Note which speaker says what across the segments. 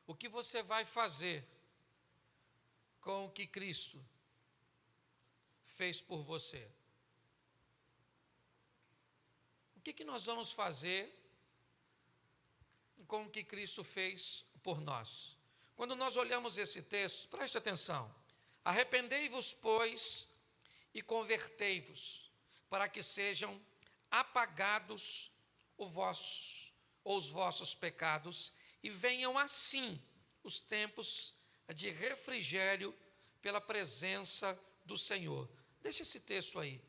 Speaker 1: O que você vai fazer com o que Cristo fez por você? O que nós vamos fazer com o que Cristo fez por nós? Quando nós olhamos esse texto, preste atenção. Arrependei-vos, pois, e convertei-vos, para que sejam apagados os vossos pecados, e venham assim os tempos de refrigério pela presença do Senhor. Deixa esse texto aí,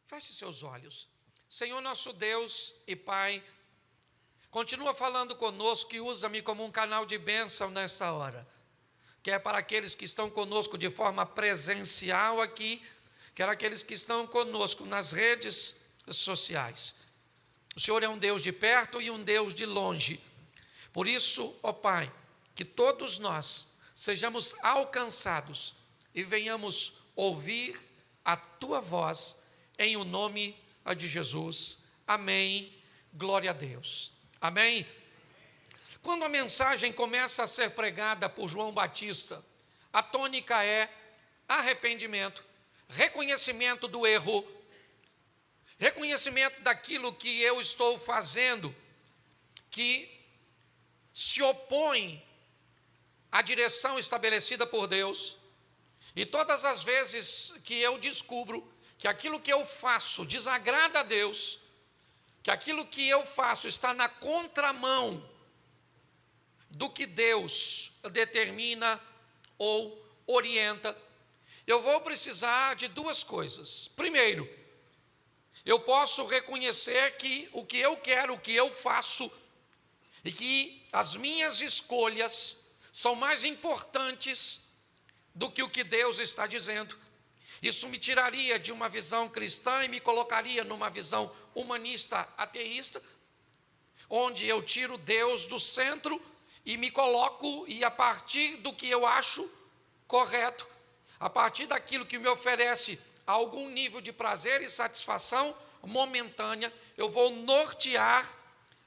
Speaker 1: feche seus olhos. Senhor nosso Deus e Pai, continua falando conosco e usa-me como um canal de bênção nesta hora, quer para aqueles que estão conosco de forma presencial aqui, quer aqueles que estão conosco nas redes sociais. O Senhor é um Deus de perto e um Deus de longe. Por isso, ó Pai, que todos nós sejamos alcançados e venhamos ouvir a Tua voz em o nome de Jesus. Amém. Glória a Deus. Amém. Quando a mensagem começa a ser pregada por João Batista, a tônica é arrependimento, reconhecimento do erro, reconhecimento daquilo que eu estou fazendo, que se opõe à direção estabelecida por Deus. E todas as vezes que eu descubro que aquilo que eu faço desagrada a Deus, que aquilo que eu faço está na contramão do que Deus determina ou orienta, eu vou precisar de duas coisas. Primeiro, eu posso reconhecer que o que eu quero, o que eu faço, e que as minhas escolhas são mais importantes do que o que Deus está dizendo. Isso me tiraria de uma visão cristã e me colocaria numa visão humanista, ateísta, onde eu tiro Deus do centro e me coloco, e a partir do que eu acho correto, a partir daquilo que me oferece algum nível de prazer e satisfação momentânea, eu vou nortear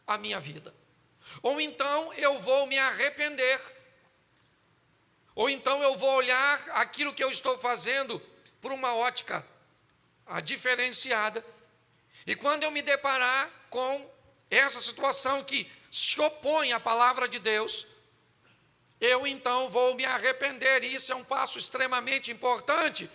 Speaker 1: a minha vida. Ou então eu vou me arrepender, ou então eu vou olhar aquilo que eu estou fazendo por uma ótica diferenciada, e quando eu me deparar com essa situação que se opõe à palavra de Deus, eu então vou me arrepender, e isso é um passo extremamente importante.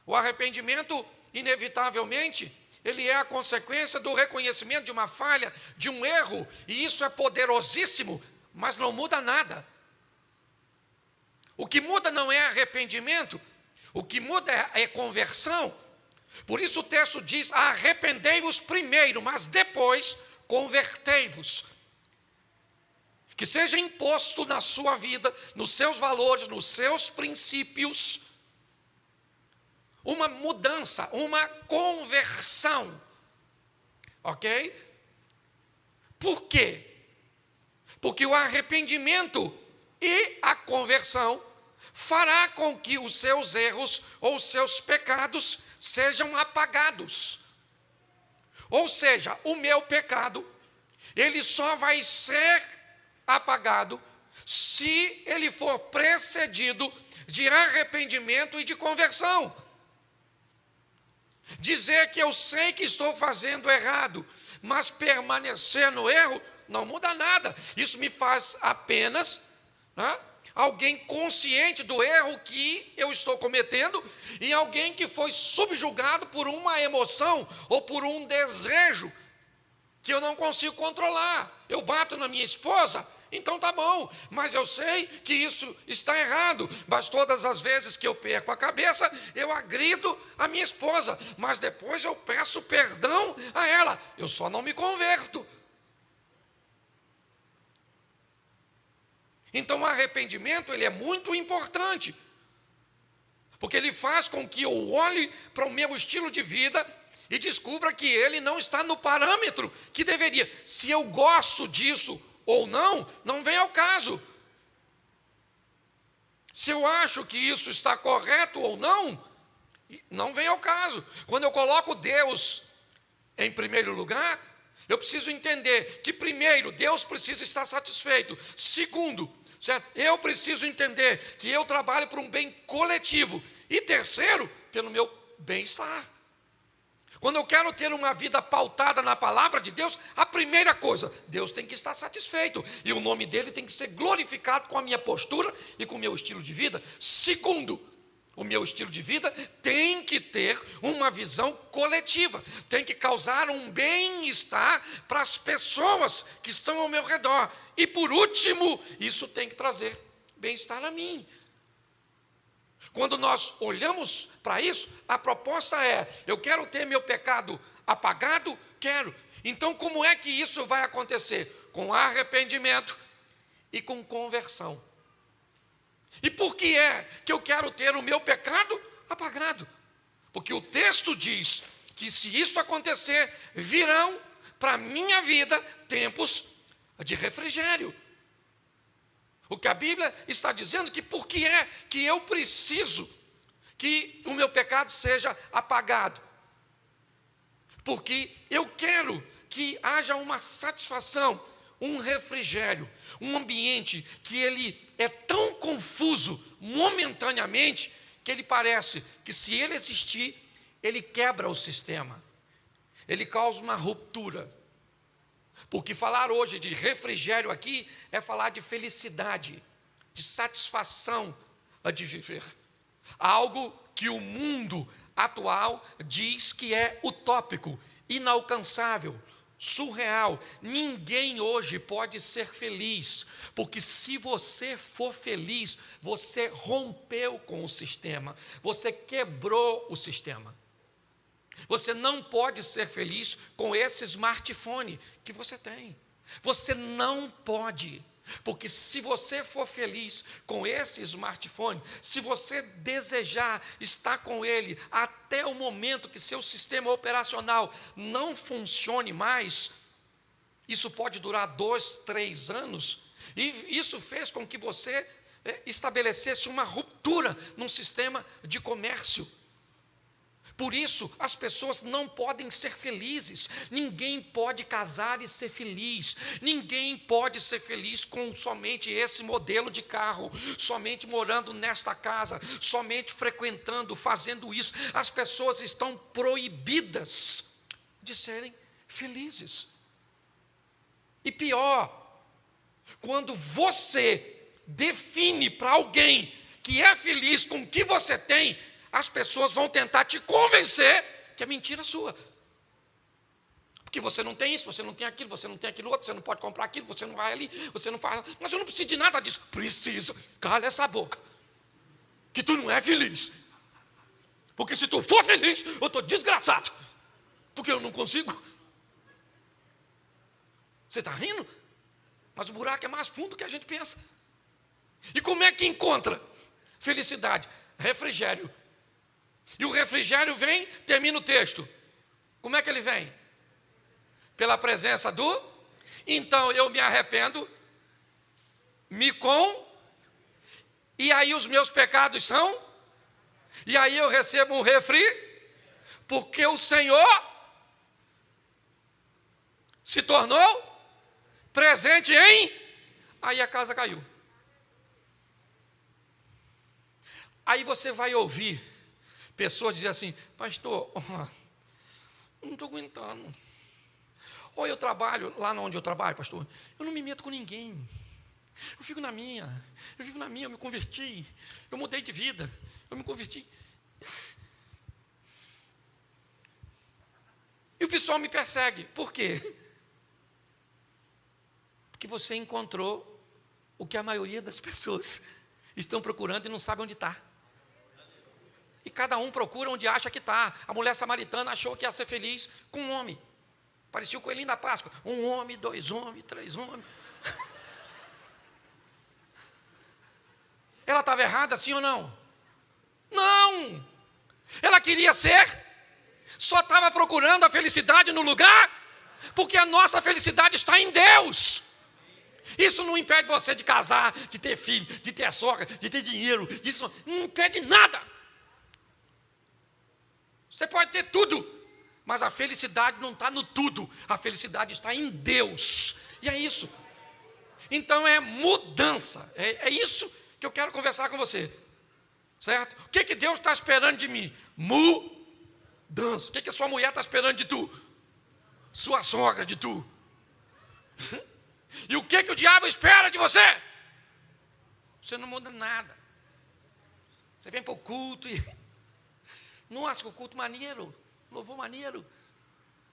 Speaker 1: O arrependimento, inevitavelmente, ele é a consequência do reconhecimento de uma falha, de um erro, e isso é poderosíssimo, mas não muda nada. O que muda não é arrependimento, o que muda é conversão. Por isso o texto diz: arrependei-vos primeiro, mas depois convertei-vos. Que seja imposto na sua vida, nos seus valores, nos seus princípios, uma mudança, uma conversão. Ok? Por quê? Porque o arrependimento e a conversão fará com que os seus erros ou os seus pecados sejam apagados. Ou seja, o meu pecado, ele só vai ser apagado se ele for precedido de arrependimento e de conversão. Dizer que eu sei que estou fazendo errado, mas permanecer no erro, não muda nada. Isso me faz apenas alguém consciente do erro que eu estou cometendo, e alguém que foi subjugado por uma emoção ou por um desejo que eu não consigo controlar. Eu bato na minha esposa, então tá bom, mas eu sei que isso está errado, mas todas as vezes que eu perco a cabeça, eu agrido a minha esposa, mas depois eu peço perdão a ela, eu só não me converto. Então o arrependimento, ele é muito importante, porque ele faz com que eu olhe para o meu estilo de vida e descubra que ele não está no parâmetro que deveria. Se eu gosto disso ou não, não vem ao caso. Se eu acho que isso está correto ou não, não vem ao caso. Quando eu coloco Deus em primeiro lugar, Eu preciso entender que, primeiro, Deus precisa estar satisfeito. Segundo, certo? Eu preciso entender que eu trabalho para um bem coletivo. E terceiro, pelo meu bem-estar. Quando eu quero ter uma vida pautada na palavra de Deus, a primeira coisa, Deus tem que estar satisfeito. E o nome dele tem que ser glorificado com a minha postura e com o meu estilo de vida. Segundo, o meu estilo de vida tem que ter uma visão coletiva, tem que causar um bem-estar para as pessoas que estão ao meu redor. E por último, isso tem que trazer bem-estar a mim. Quando nós olhamos para isso, a proposta é: eu quero ter meu pecado apagado? Quero. Então, como é que isso vai acontecer? Com arrependimento e com conversão. E por que é que eu quero ter o meu pecado apagado? Porque o texto diz que se isso acontecer, virão para a minha vida tempos de refrigério. O que a Bíblia está dizendo que por que é que eu preciso que o meu pecado seja apagado? Porque eu quero que haja uma satisfação, um refrigério, um ambiente que ele é tão confuso momentaneamente que ele parece que, se ele existir, ele quebra o sistema, ele causa uma ruptura. Porque falar hoje de refrigério aqui é falar de felicidade, de satisfação de viver. Algo que o mundo atual diz que é utópico, inalcançável, surreal. Ninguém hoje pode ser feliz, porque se você for feliz, você rompeu com o sistema, você quebrou o sistema. Você não pode ser feliz com esse smartphone que você tem. Você não pode, porque se você for feliz com esse smartphone, se você desejar estar com ele até o momento que seu sistema operacional não funcione mais, isso pode durar 2, 3 anos, e isso fez com que você estabelecesse uma ruptura num sistema de comércio. Por isso, as pessoas não podem ser felizes. Ninguém pode casar e ser feliz. Ninguém pode ser feliz com somente esse modelo de carro, somente morando nesta casa, somente frequentando, fazendo isso. As pessoas estão proibidas de serem felizes. E pior, quando você define para alguém que é feliz com o que você tem, as pessoas vão tentar te convencer que é mentira sua. Porque você não tem isso, você não tem aquilo, você não tem aquilo outro, você não pode comprar aquilo, você não vai ali, você não faz. Mas eu não preciso de nada disso. Precisa. Cala essa boca. Que tu não é feliz. Porque se tu for feliz, eu estou desgraçado. Porque eu não consigo. Você está rindo? Mas o buraco é mais fundo do que a gente pensa. E como é que encontra felicidade? Refrigério. E o refrigério vem, termina o texto. Como é que ele vem? Pela presença do... Então eu me arrependo, e aí os meus pecados são, e aí eu recebo um refri, porque o Senhor se tornou presente em... Aí a casa caiu. Aí você vai ouvir pessoas dizem assim: pastor, não estou aguentando. Ou eu trabalho lá onde eu trabalho, pastor, eu não me meto com ninguém. Eu fico na minha, eu me converti, eu mudei de vida, eu me converti. E o pessoal me persegue. Por quê? Porque você encontrou o que a maioria das pessoas estão procurando e não sabem onde está. E cada um procura onde acha que está. A mulher samaritana achou que ia ser feliz com um homem. Parecia o coelhinho da Páscoa. 1 homem, 2 homens, 3 homens. Ela estava errada, sim ou não? Não! Ela queria ser, só estava procurando a felicidade no lugar, porque a nossa felicidade está em Deus. Isso não impede você de casar, de ter filho, de ter sogra, de ter dinheiro. Isso não impede nada. Você pode ter tudo, Mas a felicidade não está no tudo, a felicidade está em Deus. E é isso. Então é mudança. É isso que eu quero conversar com você. Certo? O que Deus está esperando de mim? Mudança. O que a sua mulher está esperando de tu? Sua sogra de tu. E o que o diabo espera de você? Você não muda nada. Você vem para o culto e... Nossa, o culto maneiro. Louvor maneiro.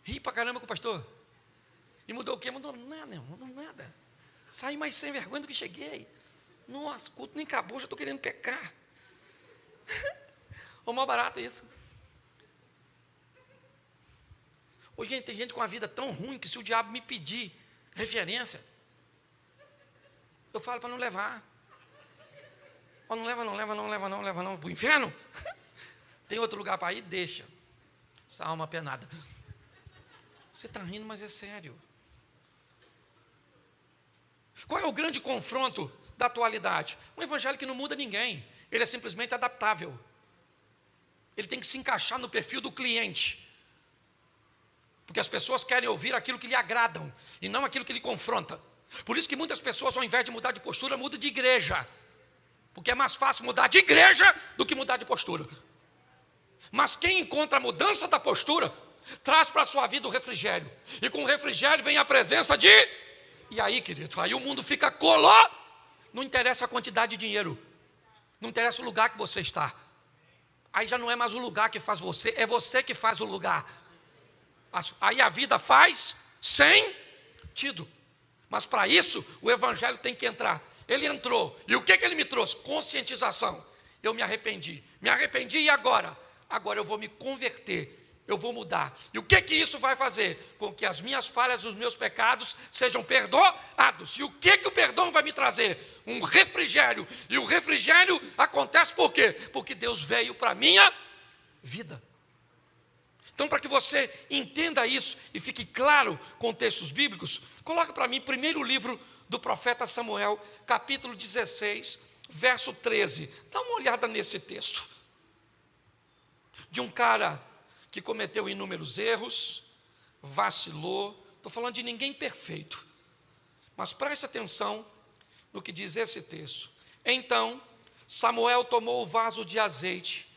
Speaker 1: Ri pra caramba com o pastor. E mudou o quê? Mudou nada, não mudou nada. Saí mais sem vergonha do que cheguei. Nossa, o culto nem acabou, já estou querendo pecar. O maior barato isso. Hoje, gente, tem gente com a vida tão ruim que se o diabo me pedir referência, eu falo para não levar. Oh, não leva não. Para o inferno? Tem outro lugar para ir? Deixa. Essa alma penada. Você está rindo, mas é sério. Qual é o grande confronto da atualidade? Um evangelho que não muda ninguém. Ele é simplesmente adaptável. Ele tem que se encaixar no perfil do cliente. Porque as pessoas querem ouvir aquilo que lhe agradam e não aquilo que lhe confronta. Por isso que muitas pessoas, ao invés de mudar de postura, mudam de igreja. Porque é mais fácil mudar de igreja do que mudar de postura. Mas quem encontra a mudança da postura, traz para a sua vida o refrigério. E com o refrigério vem a presença de... E aí, querido, aí o mundo fica coló. Não interessa a quantidade de dinheiro. Não interessa o lugar que você está. Aí já não é mais o lugar que faz você, é você que faz o lugar. Aí a vida faz sentido. Mas para isso, o evangelho tem que entrar. Ele entrou. E o que ele me trouxe? Conscientização. Eu me arrependi. Me arrependi e agora? Agora eu vou me converter. Eu vou mudar. E o que isso vai fazer? Com que as minhas falhas, os meus pecados sejam perdoados. E o que o perdão vai me trazer? Um refrigério. E o refrigério acontece por quê? Porque Deus veio para a minha vida. Então, para que você entenda isso e fique claro com textos bíblicos, coloca para mim primeiro livro do profeta Samuel, capítulo 16, verso 13. Dá uma olhada nesse texto. De um cara que cometeu inúmeros erros, vacilou. Estou falando de ninguém perfeito. Mas preste atenção no que diz esse texto. Então, Samuel tomou o vaso de azeite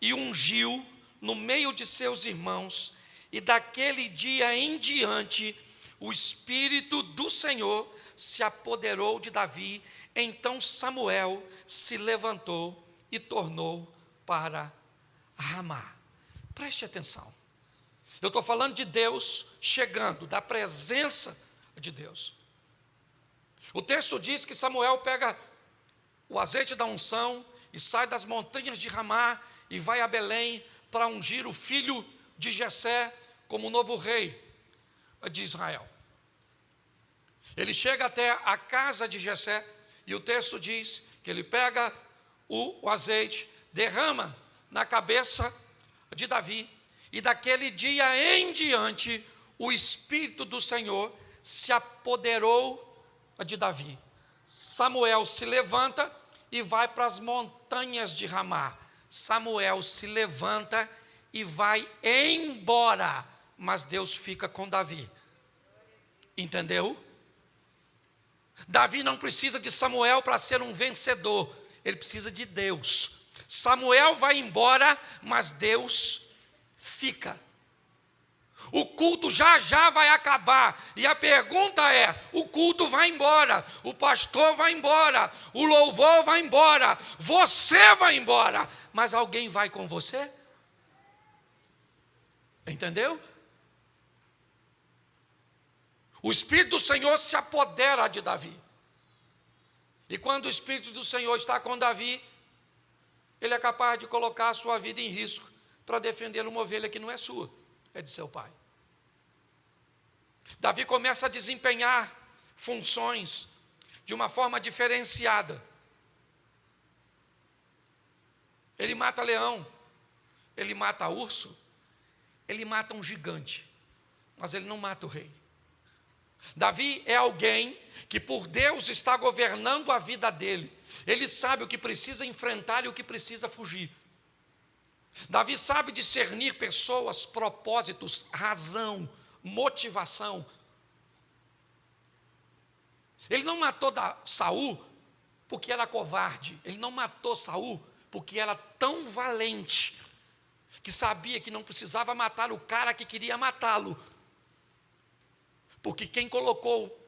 Speaker 1: e ungiu no meio de seus irmãos, e daquele dia em diante, o Espírito do Senhor se apoderou de Davi. Então Samuel se levantou e tornou para Ramá. Preste atenção. Eu estou falando de Deus chegando, da presença de Deus. O texto diz que Samuel pega o azeite da unção e sai das montanhas de Ramá e vai a Belém para ungir o filho de Jessé como novo rei de Israel. Ele chega até a casa de Jessé e o texto diz que ele pega o azeite, derrama na cabeça de Davi, e daquele dia em diante o Espírito do Senhor se apoderou de Davi. Samuel se levanta e vai para as montanhas de Ramá. Samuel se levanta e vai embora, mas Deus fica com Davi. Entendeu? Davi não precisa de Samuel para ser um vencedor, ele precisa de Deus. Samuel vai embora, mas Deus fica. O culto já vai acabar. E a pergunta é: o culto vai embora, o pastor vai embora, o louvor vai embora, você vai embora, mas alguém vai com você? Entendeu? O Espírito do Senhor se apodera de Davi. E quando o Espírito do Senhor está com Davi, ele é capaz de colocar a sua vida em risco para defender uma ovelha que não é sua, é de seu pai. Davi começa a desempenhar funções de uma forma diferenciada. Ele mata leão, ele mata urso, ele mata um gigante, mas ele não mata o rei. Davi é alguém que por Deus está governando a vida dele. Ele sabe o que precisa enfrentar e o que precisa fugir. Davi sabe discernir pessoas, propósitos, razão, motivação. Ele não matou Saul porque era covarde. Ele não matou Saul porque era tão valente que sabia que não precisava matar o cara que queria matá-lo. Porque quem colocou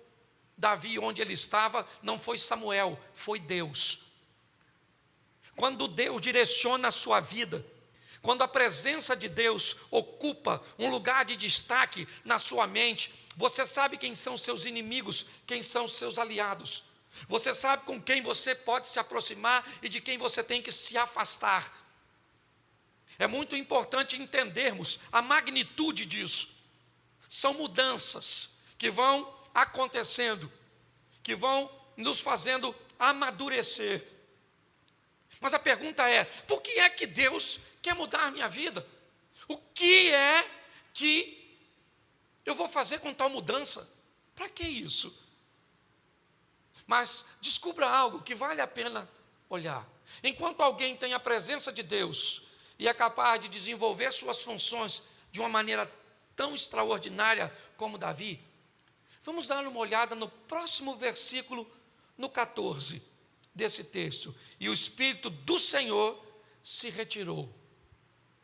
Speaker 1: Davi onde ele estava não foi Samuel, foi Deus. Quando Deus direciona a sua vida, quando a presença de Deus ocupa um lugar de destaque na sua mente, você sabe quem são seus inimigos, quem são seus aliados. Você sabe com quem você pode se aproximar e de quem você tem que se afastar. É muito importante entendermos a magnitude disso. São mudanças que vão acontecendo, que vão nos fazendo amadurecer. Mas a pergunta é: por que é que Deus quer mudar a minha vida? O que é que eu vou fazer com tal mudança? Para que isso? Mas descubra algo que vale a pena olhar. Enquanto alguém tem a presença de Deus e é capaz de desenvolver suas funções de uma maneira tão extraordinária como Davi, vamos dar uma olhada no próximo versículo, no 14 desse texto. E o Espírito do Senhor se retirou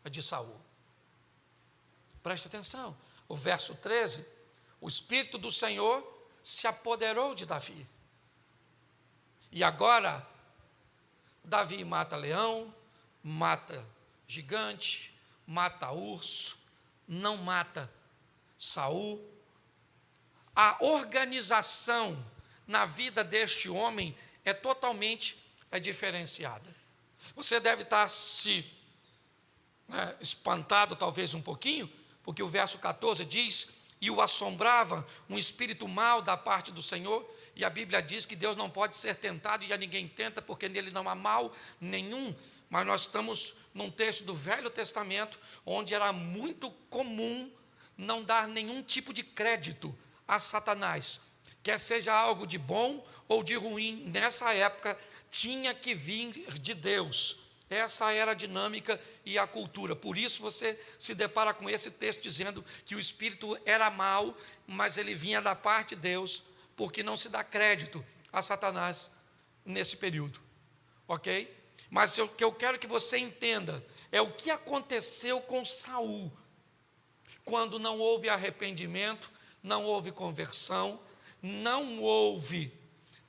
Speaker 1: de Saul. Preste atenção, o verso 13, o Espírito do Senhor se apoderou de Davi. E agora, Davi mata leão, mata gigante, mata urso, não mata Saul. A organização na vida deste homem é totalmente diferenciada. Você deve estar espantado talvez um pouquinho, porque o verso 14 diz: e o assombrava um espírito mau da parte do Senhor. E a Bíblia diz que Deus não pode ser tentado e a ninguém tenta, porque nele não há mal nenhum. Mas nós estamos num texto do Velho Testamento, onde era muito comum não dar nenhum tipo de crédito a Satanás. Quer seja algo de bom ou de ruim, nessa época tinha que vir de Deus. Essa era a dinâmica e a cultura. Por isso você se depara com esse texto dizendo que o espírito era mau, mas ele vinha da parte de Deus, porque não se dá crédito a Satanás nesse período. Ok? Mas o que eu quero que você entenda é o que aconteceu com Saul, quando não houve arrependimento, não houve conversão, não houve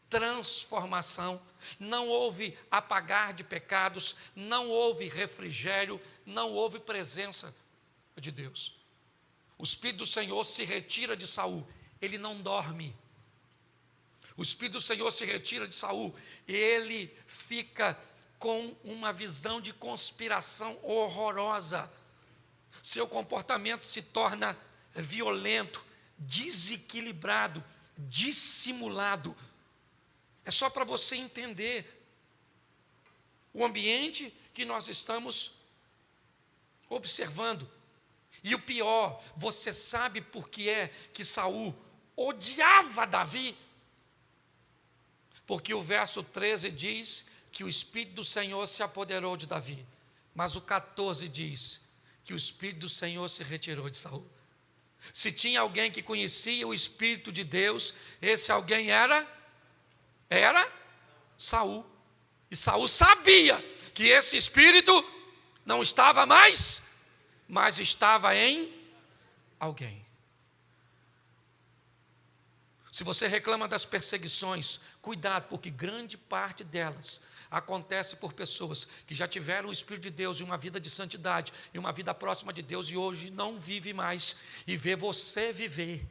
Speaker 1: transformação, não houve apagar de pecados, não houve refrigério, não houve presença de Deus. O Espírito do Senhor se retira de Saul, ele não dorme. O Espírito do Senhor se retira de Saul, ele fica com uma visão de conspiração horrorosa. Seu comportamento se torna violento, desequilibrado, dissimulado. É só para você entender o ambiente que nós estamos observando. E o pior, você sabe por que é que Saul odiava Davi? Porque o verso 13 diz que o Espírito do Senhor se apoderou de Davi. Mas o 14 diz que o Espírito do Senhor se retirou de Saul. Se tinha alguém que conhecia o Espírito de Deus, esse alguém era Saul. E Saul sabia que esse Espírito não estava mais, mas estava em alguém. Se você reclama das perseguições, cuidado, porque grande parte delas acontece por pessoas que já tiveram o Espírito de Deus e uma vida de santidade, e uma vida próxima de Deus, e hoje não vive mais, e vê você viver.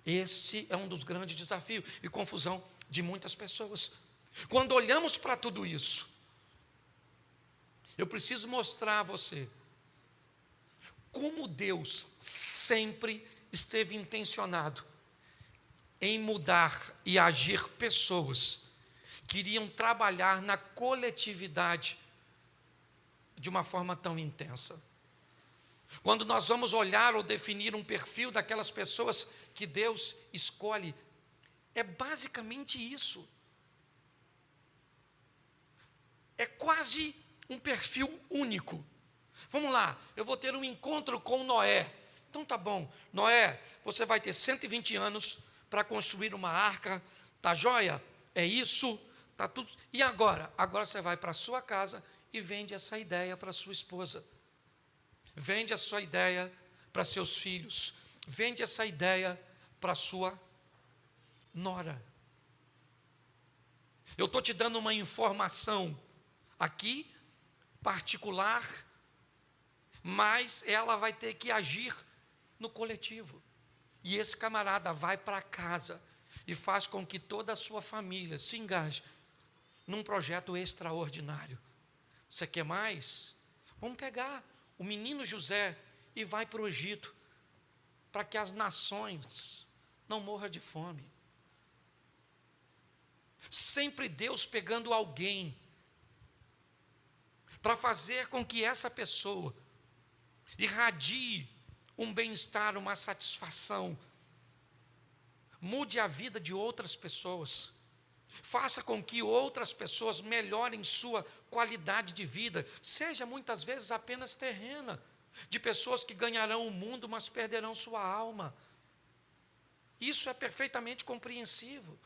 Speaker 1: Esse é um dos grandes desafios e confusão de muitas pessoas. Quando olhamos para tudo isso, eu preciso mostrar a você como Deus sempre esteve intencionado em mudar e agir pessoas que iriam trabalhar na coletividade de uma forma tão intensa. Quando nós vamos olhar ou definir um perfil daquelas pessoas que Deus escolhe, é basicamente isso. é quase um perfil único. Vamos lá, eu vou ter um encontro com Noé. Então tá bom, Noé, você vai ter 120 anos para construir uma arca, tá joia? É isso, tá tudo. E agora? Agora você vai para a sua casa e vende essa ideia para sua esposa. Vende a sua ideia para seus filhos. Vende essa ideia para sua nora. Eu estou te dando uma informação aqui, particular, mas ela vai ter que agir no coletivo. E esse camarada vai para casa e faz com que toda a sua família se engaje num projeto extraordinário. Você quer mais? Vamos pegar o menino José e vai para o Egito, para que as nações não morram de fome. Sempre Deus pegando alguém para fazer com que essa pessoa irradie um bem-estar, uma satisfação, mude a vida de outras pessoas, faça com que outras pessoas melhorem sua qualidade de vida, seja muitas vezes apenas terrena, de pessoas que ganharão o mundo, mas perderão sua alma. Isso é perfeitamente compreensível.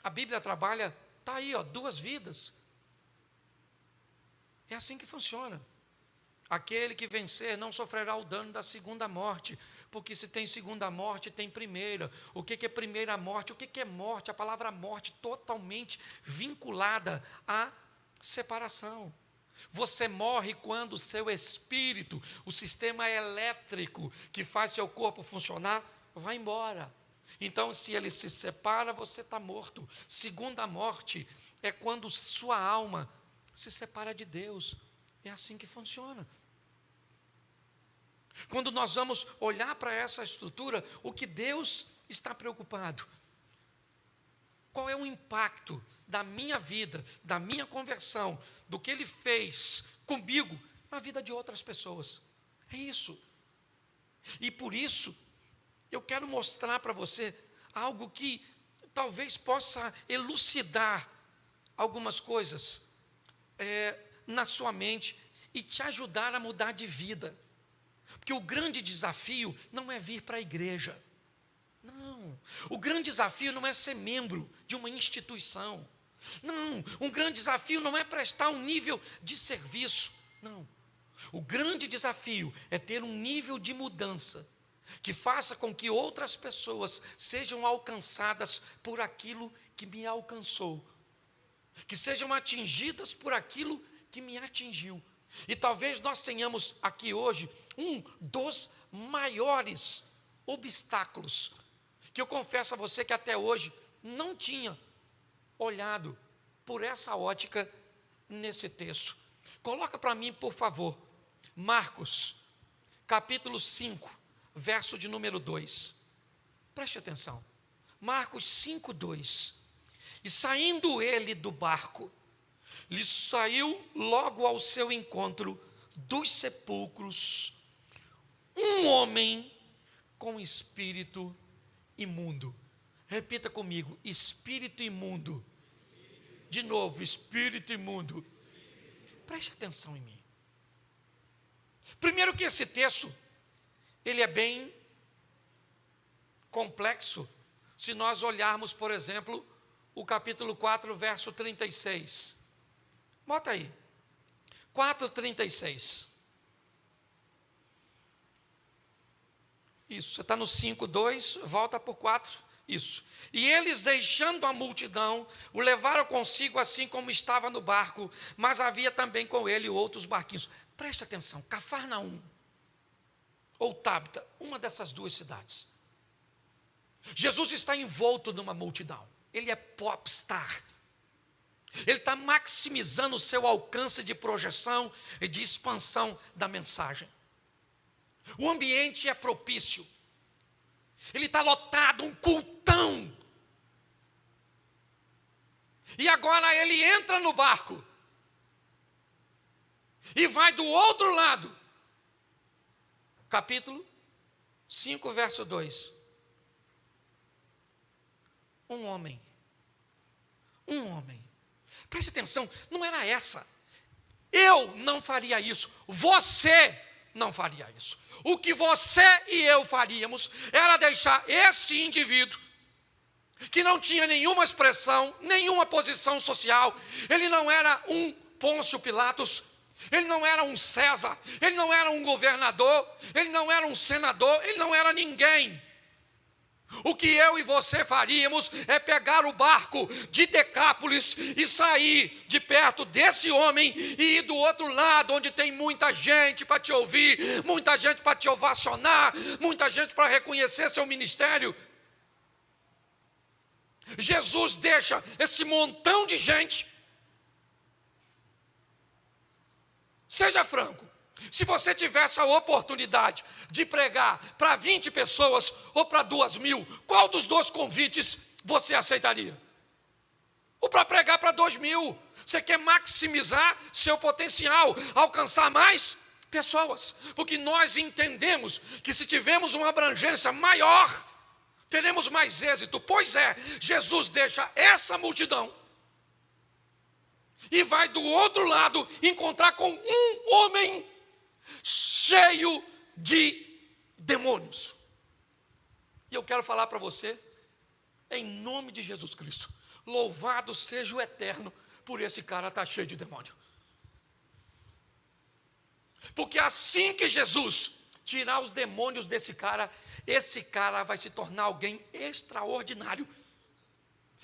Speaker 1: A Bíblia trabalha, está aí, duas vidas. É assim que funciona. Aquele que vencer não sofrerá o dano da segunda morte, porque se tem segunda morte, tem primeira. O que é primeira morte? O que é morte? A palavra morte totalmente vinculada à separação. Você morre quando o seu espírito, o sistema elétrico que faz seu corpo funcionar, vai embora. Então, se ele se separa, você está morto. Segunda morte é quando sua alma se separa de Deus. É assim que funciona. Quando nós vamos olhar para essa estrutura, o que Deus está preocupado? Qual é o impacto da minha vida, da minha conversão, do que Ele fez comigo na vida de outras pessoas? É isso. E por isso, eu quero mostrar para você algo que talvez possa elucidar algumas coisas na sua mente e te ajudar a mudar de vida. Porque o grande desafio não é vir para a igreja. Não. O grande desafio não é ser membro de uma instituição. Não. Um grande desafio não é prestar um nível de serviço. Não. O grande desafio é ter um nível de mudança que faça com que outras pessoas sejam alcançadas por aquilo que me alcançou, que sejam atingidas por aquilo que me atingiu. E talvez nós tenhamos aqui hoje um dos maiores obstáculos, que eu confesso a você que até hoje não tinha olhado por essa ótica nesse texto. Coloca para mim, por favor, Marcos, capítulo 5, verso de número 2. Preste atenção. Marcos 5, 2. E saindo ele do barco, lhe saiu logo ao seu encontro dos sepulcros um homem com espírito imundo. Repita comigo: espírito imundo. De novo, espírito imundo. Preste atenção em mim. Primeiro que esse texto, ele é bem complexo, se nós olharmos, por exemplo, o capítulo 4, verso 36. Bota aí, 4:36. Isso, você está no 5:2, volta por 4, isso. E eles, deixando a multidão, o levaram consigo assim como estava no barco, mas havia também com ele outros barquinhos. Preste atenção, Cafarnaum ou Tabita, uma dessas duas cidades. Jesus está envolto numa multidão, ele é popstar. Ele está maximizando o seu alcance de projeção e de expansão da mensagem. O ambiente é propício. Ele está lotado, um cultão. E agora ele entra no barco e vai do outro lado. Capítulo 5, verso 2. Um homem um homem. Preste atenção, não era essa. Eu não faria isso, você não faria isso. O que você e eu faríamos era deixar esse indivíduo, que não tinha nenhuma expressão, nenhuma posição social, ele não era um Pôncio Pilatos, ele não era um César, ele não era um governador, ele não era um senador, ele não era ninguém. O que eu e você faríamos é pegar o barco de Decápolis e sair de perto desse homem e ir do outro lado, onde tem muita gente para te ouvir, muita gente para te ovacionar, muita gente para reconhecer seu ministério. Jesus deixa esse montão de gente. Seja franco, se você tivesse a oportunidade de pregar para 20 pessoas ou para 2.000, qual dos dois convites você aceitaria? Ou para pregar para 2.000? Você quer maximizar seu potencial, alcançar mais pessoas, porque nós entendemos que se tivermos uma abrangência maior, teremos mais êxito. Pois é, Jesus deixa essa multidão e vai do outro lado encontrar com um homem cheio de demônios. E eu quero falar para você, em nome de Jesus Cristo, louvado seja o Eterno por esse cara estar cheio de demônio. Porque assim que Jesus tirar os demônios desse cara, esse cara vai se tornar alguém extraordinário.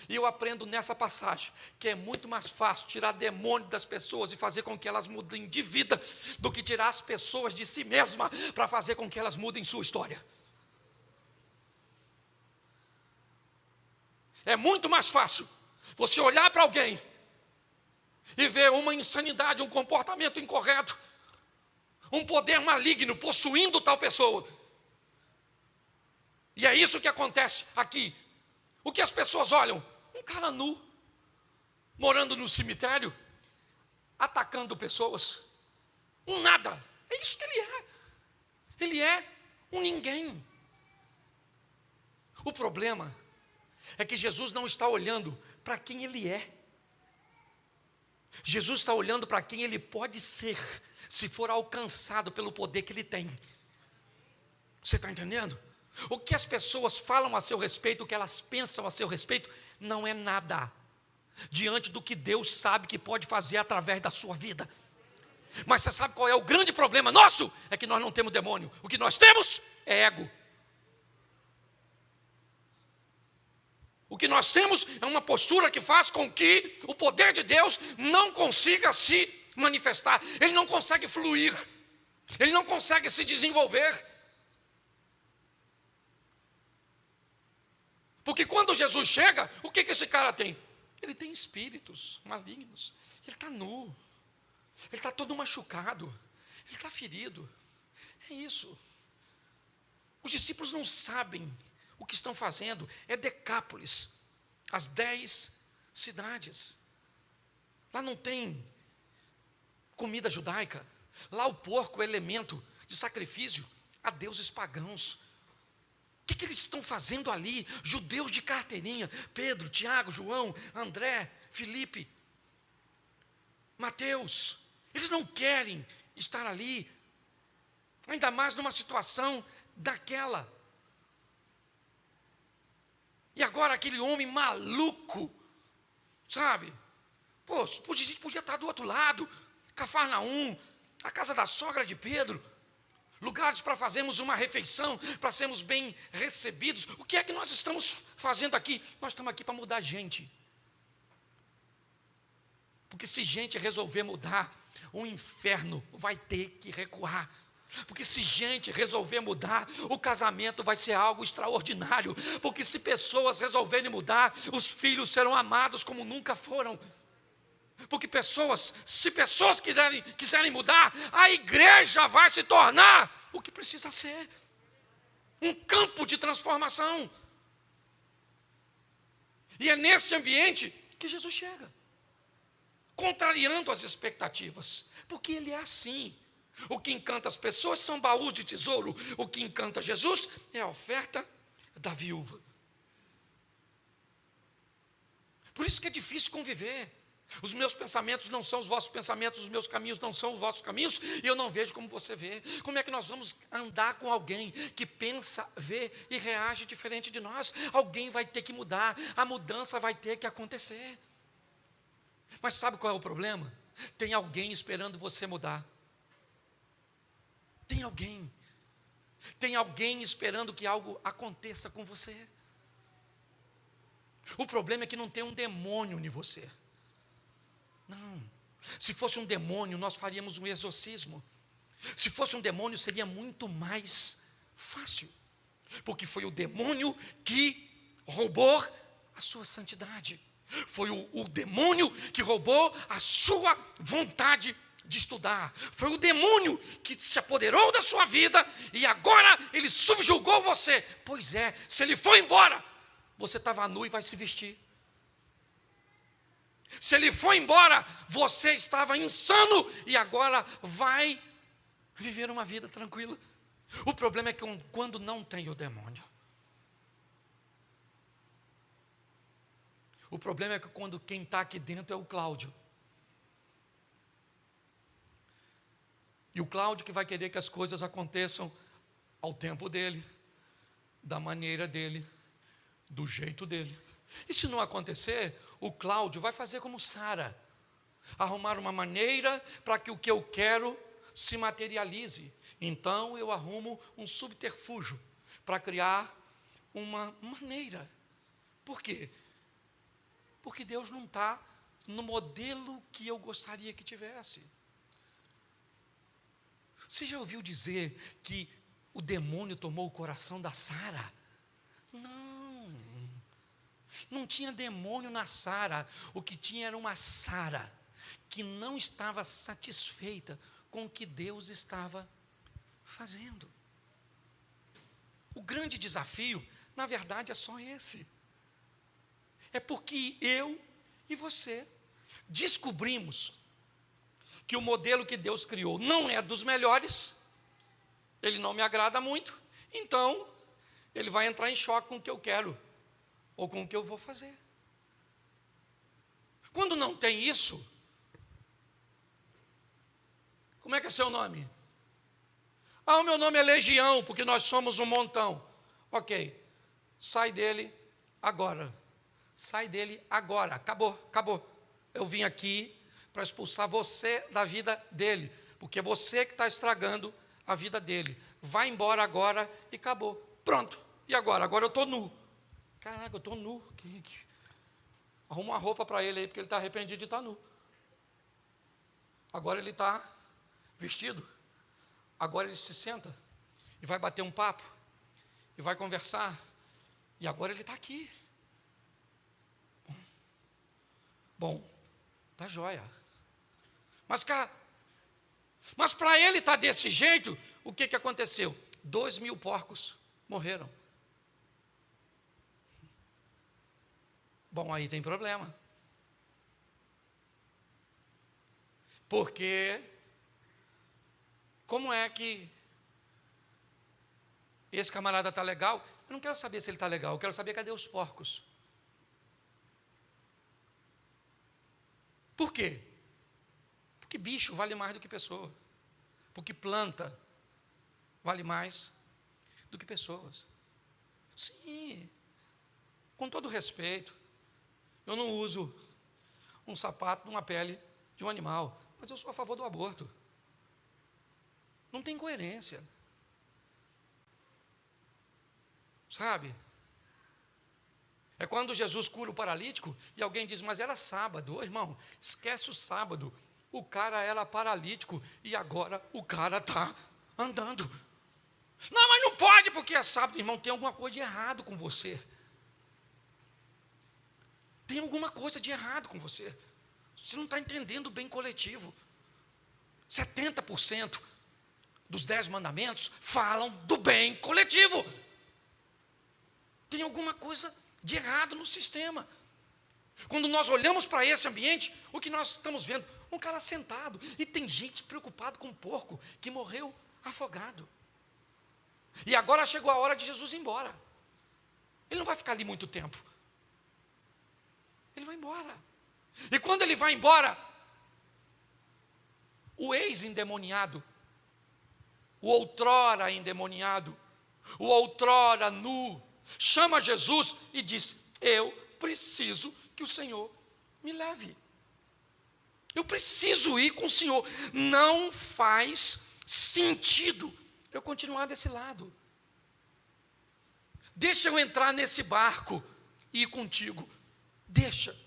Speaker 1: E eu aprendo nessa passagem que é muito mais fácil tirar demônio das pessoas e fazer com que elas mudem de vida do que tirar as pessoas de si mesma para fazer com que elas mudem sua história. É muito mais fácil você olhar para alguém e ver uma insanidade, um comportamento incorreto, um poder maligno possuindo tal pessoa. E é isso que acontece aqui. O que as pessoas olham? Um cara nu, morando no cemitério, atacando pessoas. Um nada. É isso que ele é. Ele é um ninguém. O problema é que Jesus não está olhando para quem ele é. Jesus está olhando para quem ele pode ser, se for alcançado pelo poder que ele tem. Você está entendendo? O que as pessoas falam a seu respeito, o que elas pensam a seu respeito, não é nada diante do que Deus sabe que pode fazer através da sua vida. Mas você sabe qual é o grande problema nosso? É que nós não temos demônio. O que nós temos é ego. O que nós temos é uma postura que faz com que o poder de Deus não consiga se manifestar. Ele não consegue fluir. Ele não consegue se desenvolver. Porque quando Jesus chega, o que esse cara tem? Ele tem espíritos malignos. Ele está nu. Ele está todo machucado. Ele está ferido. É isso. Os discípulos não sabem o que estão fazendo. É Decápolis, as 10 cidades. Lá não tem comida judaica. Lá o porco é elemento de sacrifício a deuses pagãos. O que eles estão fazendo ali? Judeus de carteirinha, Pedro, Tiago, João, André, Filipe, Mateus. Eles não querem estar ali, ainda mais numa situação daquela. E agora aquele homem maluco, sabe? Pô, a gente podia estar do outro lado, Cafarnaum, a casa da sogra de Pedro, lugares para fazermos uma refeição, para sermos bem recebidos. O que é que nós estamos fazendo aqui? Nós estamos aqui para mudar gente. Porque se gente resolver mudar, o inferno vai ter que recuar. Porque se gente resolver mudar, o casamento vai ser algo extraordinário. Porque se pessoas resolverem mudar, os filhos serão amados como nunca foram. Porque se pessoas quiserem mudar, a igreja vai se tornar o que precisa ser. Um campo de transformação. E é nesse ambiente que Jesus chega, contrariando as expectativas. Porque ele é assim. O que encanta as pessoas são baús de tesouro. O que encanta Jesus é a oferta da viúva. Por isso que é difícil conviver. Os meus pensamentos não são os vossos pensamentos, os meus caminhos não são os vossos caminhos, e eu não vejo como você vê. Como é que nós vamos andar com alguém que pensa, vê e reage diferente de nós? Alguém vai ter que mudar, a mudança vai ter que acontecer. Mas sabe qual é o problema? Tem alguém esperando você mudar. Tem alguém esperando que algo aconteça com você. O problema é que não tem um demônio em você. Não, se fosse um demônio, nós faríamos um exorcismo. Se fosse um demônio, seria muito mais fácil, porque foi o demônio que roubou a sua santidade. Foi o demônio que roubou a sua vontade de estudar. Foi o demônio que se apoderou da sua vida e agora ele subjugou você. Pois é, se ele for embora, você estava nu e vai se vestir. Se ele for embora, você estava insano e agora vai viver uma vida tranquila. O problema é que quando não tem o demônio. O problema é que quando quem está aqui dentro é o Cláudio. E o Cláudio que vai querer que as coisas aconteçam ao tempo dele, da maneira dele, do jeito dele. E se não acontecer, o Cláudio vai fazer como Sara, arrumar uma maneira para que o que eu quero se materialize. Então eu arrumo um subterfúgio para criar uma maneira. Por quê? Porque Deus não está no modelo que eu gostaria que tivesse. Você já ouviu dizer que o demônio tomou o coração da Sara? Não tinha demônio na Sara. O que tinha era uma Sara que não estava satisfeita com o que Deus estava fazendo. O grande desafio, na verdade, é só esse. É porque eu e você descobrimos que o modelo que Deus criou não é dos melhores, ele não me agrada muito, então ele vai entrar em choque com o que eu quero, ou com o que eu vou fazer. Quando não tem isso, como é que é seu nome? O meu nome é Legião, porque nós somos um montão. Ok, sai dele agora. Sai dele agora, acabou. Eu vim aqui para expulsar você da vida dele, porque é você que está estragando a vida dele. Vai embora agora e acabou. Pronto, e agora? Agora eu estou nu. Caraca, eu estou nu. Arruma uma roupa para ele aí, porque ele está arrependido de estar nu. Agora ele está vestido. Agora ele se senta e vai bater um papo e vai conversar. E agora ele está aqui. Bom, tá jóia. Mas para ele estar desse jeito, o que aconteceu? 2.000 porcos morreram. Bom, aí tem problema. Porque como é que esse camarada está legal? Eu não quero saber se ele está legal, eu quero saber cadê os porcos. Por quê? Porque bicho vale mais do que pessoa. Porque planta vale mais do que pessoas. Sim, com todo respeito, eu não uso um sapato numa pele de um animal, mas eu sou a favor do aborto. Não tem coerência. Sabe? É quando Jesus cura o paralítico e alguém diz, mas era sábado. Ô, irmão, esquece o sábado. O cara era paralítico e agora o cara está andando. Não, mas não pode porque é sábado. Irmão, tem alguma coisa de errado com você. Tem alguma coisa de errado com você. Você não está entendendo o bem coletivo. 70% dos 10 mandamentos falam do bem coletivo. Tem alguma coisa de errado no sistema. Quando nós olhamos para esse ambiente, o que nós estamos vendo? Um cara sentado, e tem gente preocupado com um porco que morreu afogado. E agora chegou a hora de Jesus ir embora. Ele não vai ficar ali muito tempo. ele vai embora. E quando ele vai embora, o ex-endemoniado, o outrora endemoniado, o outrora nu, chama Jesus e diz: eu preciso que o Senhor me leve. Eu preciso ir com o Senhor. Não faz sentido eu continuar desse lado. Deixa eu entrar nesse barco e ir contigo. Deixa.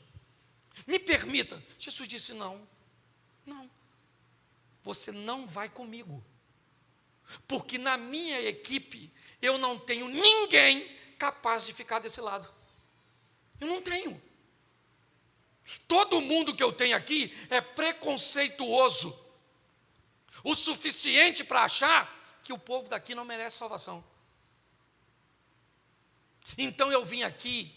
Speaker 1: Me permita. Jesus disse: não. Você não vai comigo. Porque na minha equipe eu não tenho ninguém capaz de ficar desse lado. Eu não tenho. Todo mundo que eu tenho aqui é preconceituoso o suficiente para achar que o povo daqui não merece salvação. Então eu vim aqui,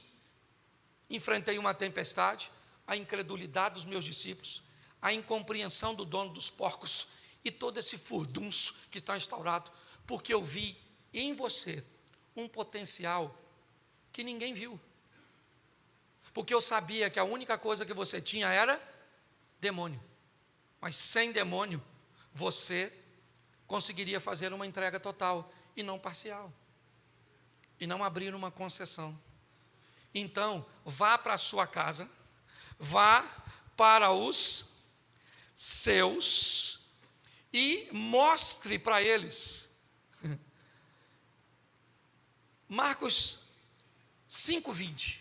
Speaker 1: enfrentei uma tempestade, a incredulidade dos meus discípulos, a incompreensão do dono dos porcos e todo esse furdunço que está instaurado, porque eu vi em você um potencial que ninguém viu. Porque eu sabia que a única coisa que você tinha era demônio. Mas sem demônio, você conseguiria fazer uma entrega total e não parcial. E não abrir uma concessão. Então, vá para a sua casa, vá para os seus e mostre para eles. Marcos 5:20.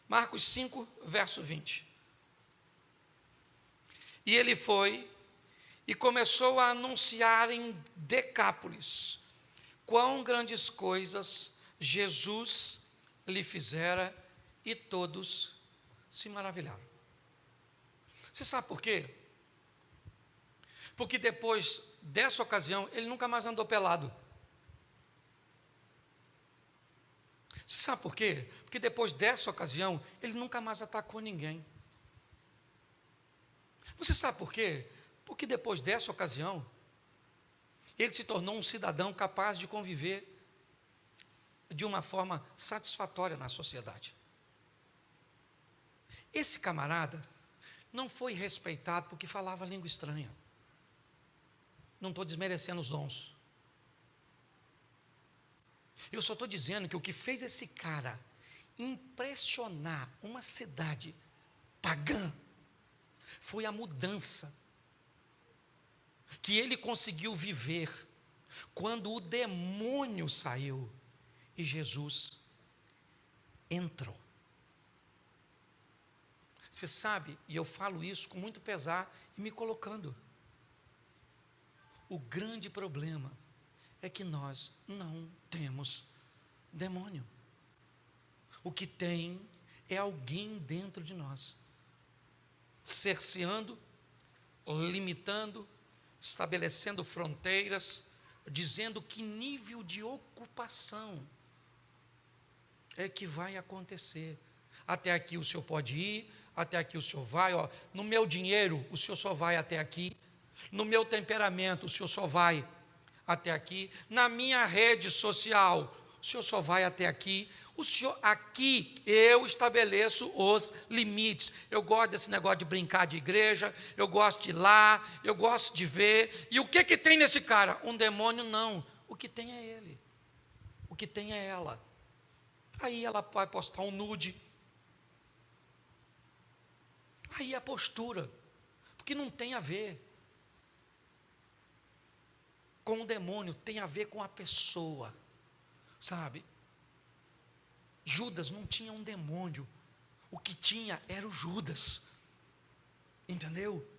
Speaker 1: Marcos 5, verso 20. E ele foi e começou a anunciar em Decápolis quão grandes coisas Jesus lhe fizera, e todos se maravilharam. Você sabe por quê? Porque depois dessa ocasião, ele nunca mais andou pelado. Você sabe por quê? Porque depois dessa ocasião, ele nunca mais atacou ninguém. Você sabe por quê? Porque depois dessa ocasião, ele se tornou um cidadão capaz de conviver de uma forma satisfatória na sociedade. Esse camarada não foi respeitado porque falava língua estranha. Não estou desmerecendo os dons. Eu só estou dizendo que o que fez esse cara impressionar uma cidade pagã foi a mudança que ele conseguiu viver quando o demônio saiu e Jesus entrou. Você sabe, e eu falo isso com muito pesar e me colocando, o grande problema é que nós não temos demônio. O que tem é alguém dentro de nós, cerceando, limitando, estabelecendo fronteiras, dizendo que nível de ocupação é que vai acontecer. Até aqui o senhor pode ir, até aqui o senhor vai, ó, no meu dinheiro o senhor só vai até aqui, no meu temperamento o senhor só vai até aqui, na minha rede social o senhor só vai até aqui, o senhor, aqui eu estabeleço os limites. Eu gosto desse negócio de brincar de igreja, eu gosto de ir lá, eu gosto de ver. E o que tem nesse cara? Um demônio? Não, o que tem é ele, o que tem é ela. Aí ela vai postar um nude, aí a postura, porque não tem a ver com o demônio, tem a ver com a pessoa, sabe? Judas não tinha um demônio, o que tinha era o Judas, entendeu?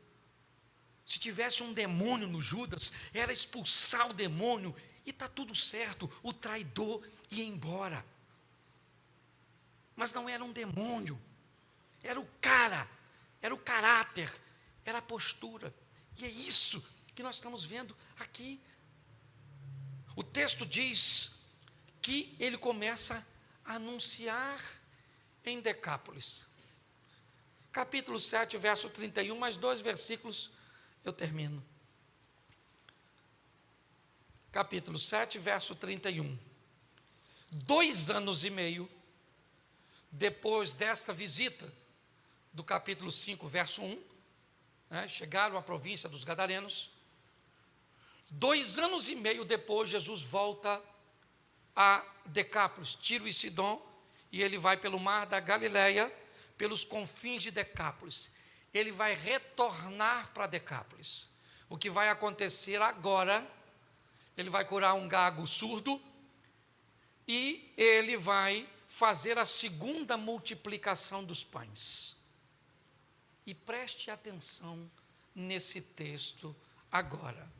Speaker 1: Se tivesse um demônio no Judas, era expulsar o demônio e está tudo certo, o traidor ia embora. Mas não era um demônio, era o cara, era o caráter, era a postura, e é isso que nós estamos vendo aqui. O texto diz que ele começa a anunciar em Decápolis. Capítulo 7, verso 31, mais 2 versículos, eu termino. Capítulo 7, verso 31. 2 anos e meio depois desta visita, do capítulo 5, verso 1, né, chegaram à província dos Gadarenos. 2 anos e meio depois, Jesus volta a Decápolis, Tiro e Sidom, e ele vai pelo mar da Galileia, pelos confins de Decápolis. Ele vai retornar para Decápolis. O que vai acontecer agora, ele vai curar um gago surdo, e ele vai fazer a segunda multiplicação dos pães. E preste atenção nesse texto agora.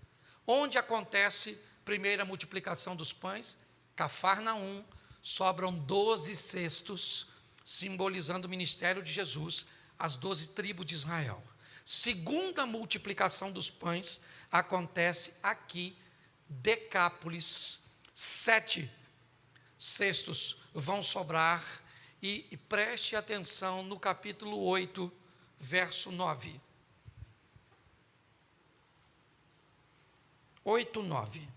Speaker 1: Onde acontece a primeira multiplicação dos pães? Cafarnaum, sobram 12 cestos, simbolizando o ministério de Jesus, as 12 tribos de Israel. Segunda multiplicação dos pães acontece aqui, Decápolis, 7 cestos vão sobrar, e preste atenção no capítulo 8, verso 9. 8, 9.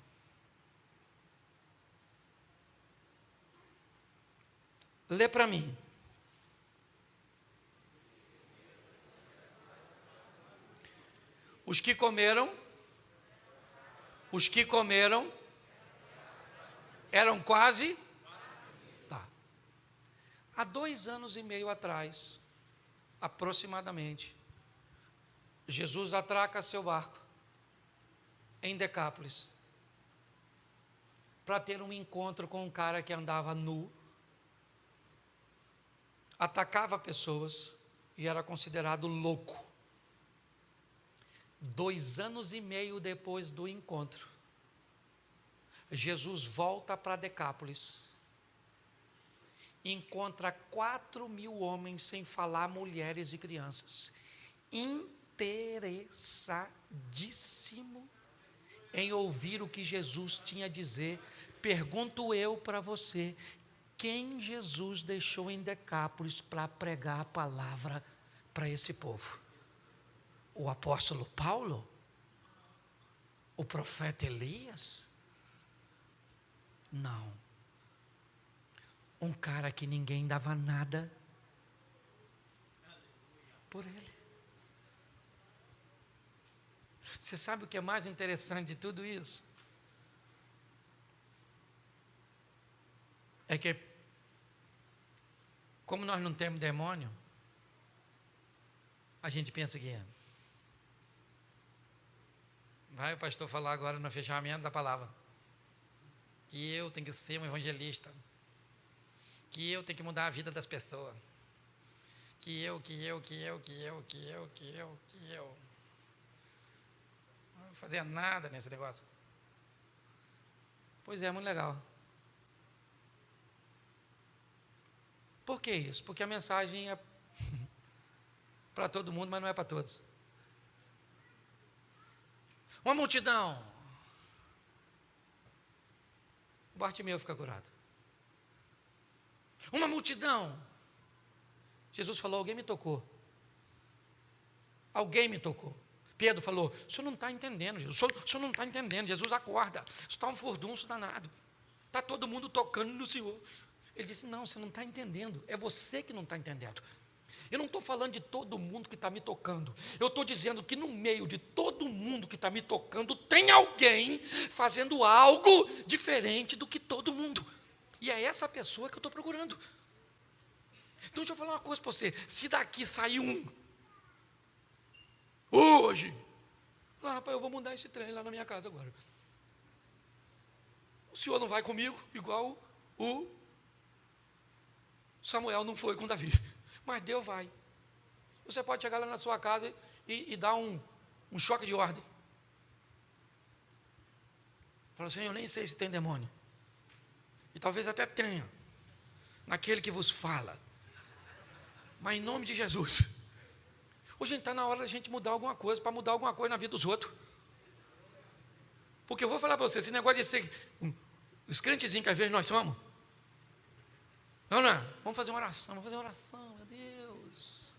Speaker 1: Lê para mim. Os que comeram eram quase. Tá. Há 2 anos e meio atrás, aproximadamente, Jesus atraca seu barco em Decápolis para ter um encontro com um cara que andava nu, atacava pessoas e era considerado louco. 2 anos e meio depois do encontro, Jesus volta para Decápolis, encontra 4.000 homens, sem falar mulheres e crianças, interessadíssimo em ouvir o que Jesus tinha a dizer. Pergunto eu para você, quem Jesus deixou em Decápolis para pregar a palavra para esse povo? O apóstolo Paulo? O profeta Elias? Não. Um cara que ninguém dava nada por ele. Você sabe o que é mais interessante de tudo isso? É que, como nós não temos demônio, a gente pensa que vai o pastor falar agora no fechamento da palavra que eu tenho que ser um evangelista, que eu tenho que mudar a vida das pessoas, que eu não vou fazer nada nesse negócio. Pois é, muito legal. Por que isso? Porque a mensagem é para todo mundo, mas não é para todos. Uma multidão, o Bartimeu fica curado. Uma multidão, Jesus falou, alguém me tocou. Alguém me tocou. Pedro falou, o senhor não está entendendo, Jesus. O senhor não está entendendo. Jesus, acorda. Isso está um furdunço danado. Está todo mundo tocando no Senhor. Ele disse, não, você não está entendendo. É você que não está entendendo. Eu não estou falando de todo mundo que está me tocando. Eu estou dizendo que no meio de todo mundo que está me tocando, tem alguém fazendo algo diferente do que todo mundo. E é essa pessoa que eu estou procurando. Então deixa eu falar uma coisa para você. Se daqui sair um, hoje, rapaz, eu vou mudar esse trem lá na minha casa agora. O senhor não vai comigo, igual o Samuel não foi com Davi. Mas Deus vai. Você pode chegar lá na sua casa e dar um choque de ordem. Fala assim, eu nem sei se tem demônio. E talvez até tenha. Naquele que vos fala. Mas em nome de Jesus. Hoje está na hora da gente mudar alguma coisa, para mudar alguma coisa na vida dos outros. Porque eu vou falar para você, esse negócio de ser os crentezinhos que às vezes nós somos. Não, vamos fazer uma oração, meu Deus.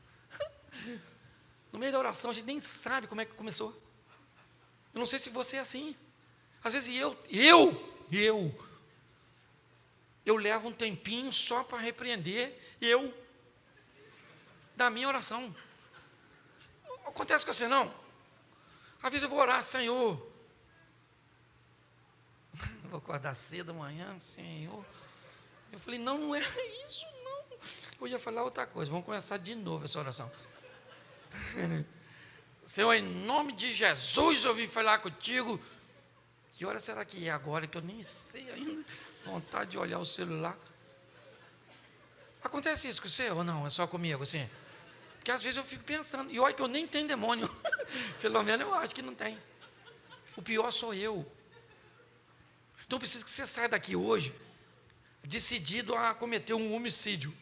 Speaker 1: No meio da oração a gente nem sabe como é que começou. Eu não sei se você é assim. Às vezes eu levo um tempinho só para repreender da minha oração. Acontece com você não? Às vezes eu vou orar, Senhor, vou acordar cedo amanhã, Senhor. Eu falei, não é isso não. Eu ia falar outra coisa, vamos começar de novo essa oração. Senhor, em nome de Jesus eu vim falar contigo. Que hora será que é agora, que eu nem sei ainda? Vontade de olhar o celular. Acontece isso com você ou não? É só comigo assim? Porque às vezes eu fico pensando, e olha que eu nem tenho demônio. Pelo menos eu acho que não tem. O pior sou eu. Então eu preciso que você saia daqui hoje decidido a cometer um homicídio,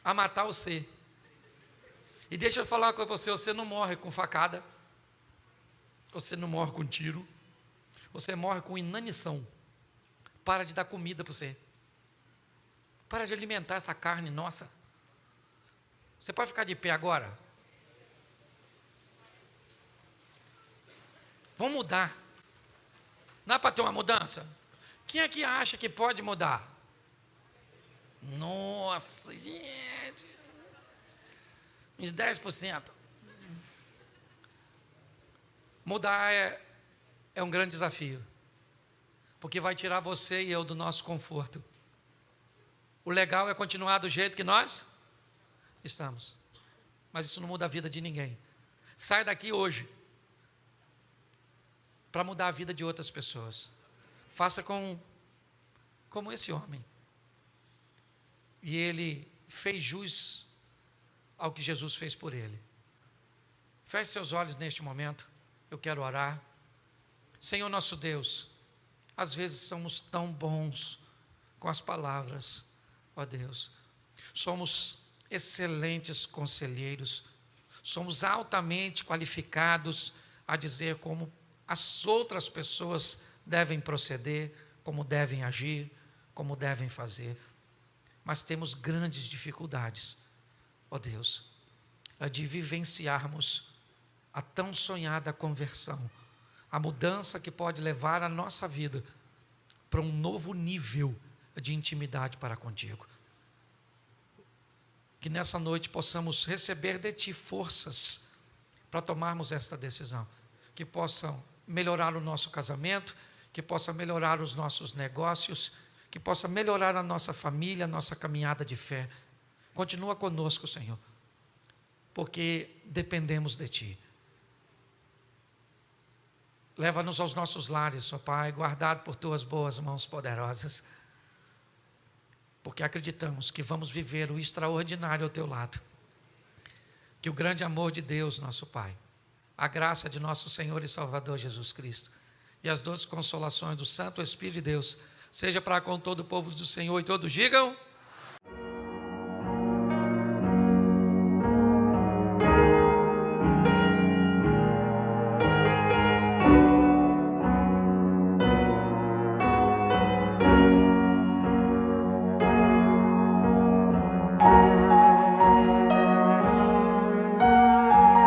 Speaker 1: a matar você. E deixa eu falar uma coisa para você, você não morre com facada, você não morre com tiro, você morre com inanição. Para de dar comida para você, para de alimentar essa carne nossa. Você pode ficar de pé agora? Vamos mudar. Dá para ter uma mudança? Quem é que acha que pode mudar? Nossa, gente. Uns 10%. Mudar é um grande desafio. Porque vai tirar você e eu do nosso conforto. O legal é continuar do jeito que nós estamos. Mas isso não muda a vida de ninguém. Sai daqui hoje para mudar a vida de outras pessoas. Faça como esse homem. E ele fez jus ao que Jesus fez por ele. Feche seus olhos neste momento. Eu quero orar. Senhor nosso Deus, às vezes somos tão bons com as palavras, ó Deus. Somos excelentes conselheiros. Somos altamente qualificados a dizer como as outras pessoas devem proceder, como devem agir, como devem fazer. Mas temos grandes dificuldades, ó Deus, de vivenciarmos a tão sonhada conversão, a mudança que pode levar a nossa vida para um novo nível de intimidade para contigo. Que nessa noite possamos receber de Ti forças para tomarmos esta decisão, que possam melhorar o nosso casamento, que possa melhorar os nossos negócios, que possa melhorar a nossa família, a nossa caminhada de fé. Continua conosco, Senhor, porque dependemos de Ti. Leva-nos aos nossos lares, ó Pai, guardado por Tuas boas mãos poderosas, porque acreditamos que vamos viver o extraordinário ao Teu lado. Que o grande amor de Deus, nosso Pai, a graça de nosso Senhor e Salvador Jesus Cristo e as doces consolações do Santo Espírito de Deus, seja para com todo o povo do Senhor, e todos digam...